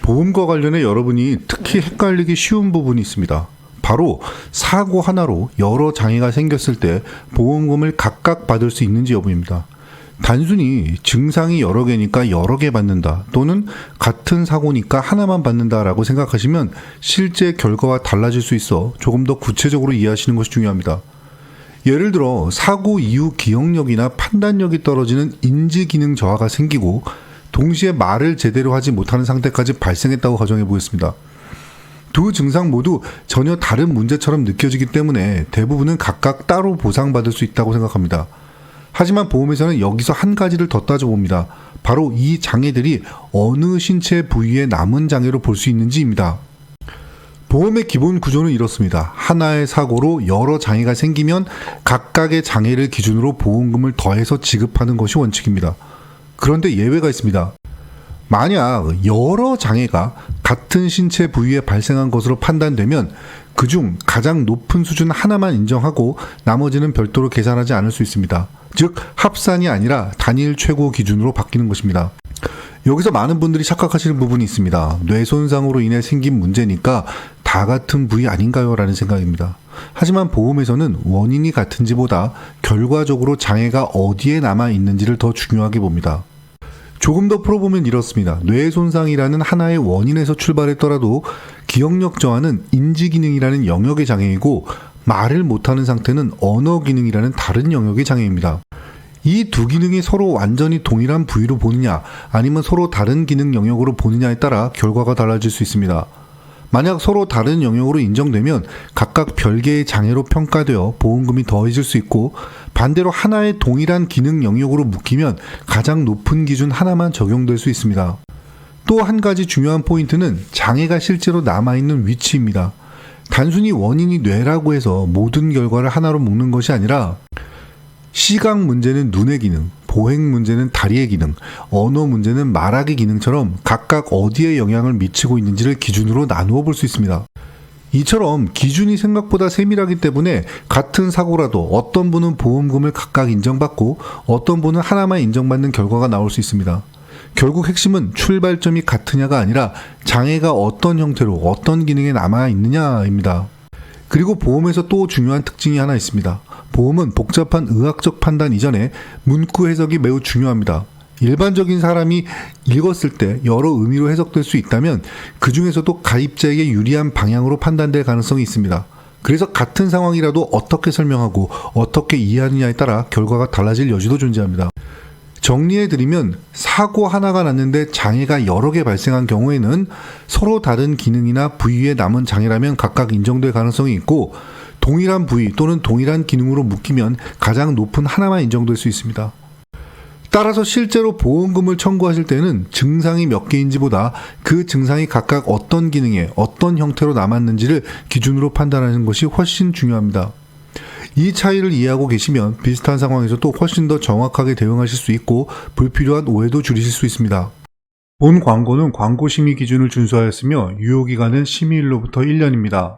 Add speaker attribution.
Speaker 1: 보험과 관련해 여러분이 특히 헷갈리기 쉬운 부분이 있습니다. 바로 사고 하나로 여러 장애가 생겼을 때 보험금을 각각 받을 수 있는지 여부입니다. 단순히 증상이 여러 개니까 여러 개 받는다, 또는 같은 사고니까 하나만 받는다라고 생각하시면 실제 결과와 달라질 수 있어 조금 더 구체적으로 이해하시는 것이 중요합니다. 예를 들어 사고 이후 기억력이나 판단력이 떨어지는 인지기능 저하가 생기고 동시에 말을 제대로 하지 못하는 상태까지 발생했다고 가정해 보겠습니다. 두 증상 모두 전혀 다른 문제처럼 느껴지기 때문에 대부분은 각각 따로 보상받을 수 있다고 생각합니다. 하지만 보험에서는 여기서 한 가지를 더 따져봅니다. 바로 이 장애들이 어느 신체 부위의 남은 장애로 볼 수 있는지입니다. 보험의 기본 구조는 이렇습니다. 하나의 사고로 여러 장애가 생기면 각각의 장애를 기준으로 보험금을 더해서 지급하는 것이 원칙입니다. 그런데 예외가 있습니다. 만약 여러 장애가 같은 신체 부위에 발생한 것으로 판단되면 그중 가장 높은 수준 하나만 인정하고 나머지는 별도로 계산하지 않을 수 있습니다. 즉 합산이 아니라 단일 최고 기준으로 바뀌는 것입니다. 여기서 많은 분들이 착각하시는 부분이 있습니다. 뇌 손상으로 인해 생긴 문제니까 다 같은 부위 아닌가요? 라는 생각입니다. 하지만 보험에서는 원인이 같은지보다 결과적으로 장애가 어디에 남아 있는지를 더 중요하게 봅니다. 조금 더 풀어보면 이렇습니다. 뇌 손상이라는 하나의 원인에서 출발했더라도 기억력 저하는 인지기능이라는 영역의 장애이고 말을 못하는 상태는 언어기능이라는 다른 영역의 장애입니다. 이 두 기능이 서로 완전히 동일한 부위로 보느냐 아니면 서로 다른 기능 영역으로 보느냐에 따라 결과가 달라질 수 있습니다. 만약 서로 다른 영역으로 인정되면 각각 별개의 장애로 평가되어 보험금이 더해질 수 있고, 반대로 하나의 동일한 기능 영역으로 묶이면 가장 높은 기준 하나만 적용될 수 있습니다. 또 한 가지 중요한 포인트는 장애가 실제로 남아있는 위치입니다. 단순히 원인이 뇌라고 해서 모든 결과를 하나로 묶는 것이 아니라 시각 문제는 눈의 기능, 보행 문제는 다리의 기능, 언어 문제는 말하기 기능처럼 각각 어디에 영향을 미치고 있는지를 기준으로 나누어 볼 수 있습니다. 이처럼 기준이 생각보다 세밀하기 때문에 같은 사고라도 어떤 분은 보험금을 각각 인정받고 어떤 분은 하나만 인정받는 결과가 나올 수 있습니다. 결국 핵심은 출발점이 같으냐가 아니라 장애가 어떤 형태로 어떤 기능에 남아있느냐입니다. 그리고 보험에서 또 중요한 특징이 하나 있습니다. 보험은 복잡한 의학적 판단 이전에 문구 해석이 매우 중요합니다. 일반적인 사람이 읽었을 때 여러 의미로 해석될 수 있다면 그 중에서도 가입자에게 유리한 방향으로 판단될 가능성이 있습니다. 그래서 같은 상황이라도 어떻게 설명하고 어떻게 이해하느냐에 따라 결과가 달라질 여지도 존재합니다. 정리해드리면 사고 하나가 났는데 장애가 여러 개 발생한 경우에는 서로 다른 기능이나 부위에 남은 장애라면 각각 인정될 가능성이 있고, 동일한 부위 또는 동일한 기능으로 묶이면 가장 높은 하나만 인정될 수 있습니다. 따라서 실제로 보험금을 청구하실 때는 증상이 몇 개인지보다 그 증상이 각각 어떤 기능에 어떤 형태로 남았는지를 기준으로 판단하는 것이 훨씬 중요합니다. 이 차이를 이해하고 계시면 비슷한 상황에서도 훨씬 더 정확하게 대응하실 수 있고 불필요한 오해도 줄이실 수 있습니다. 본 광고는 광고 심의 기준을 준수하였으며 유효기간은 심의일로부터 1년입니다.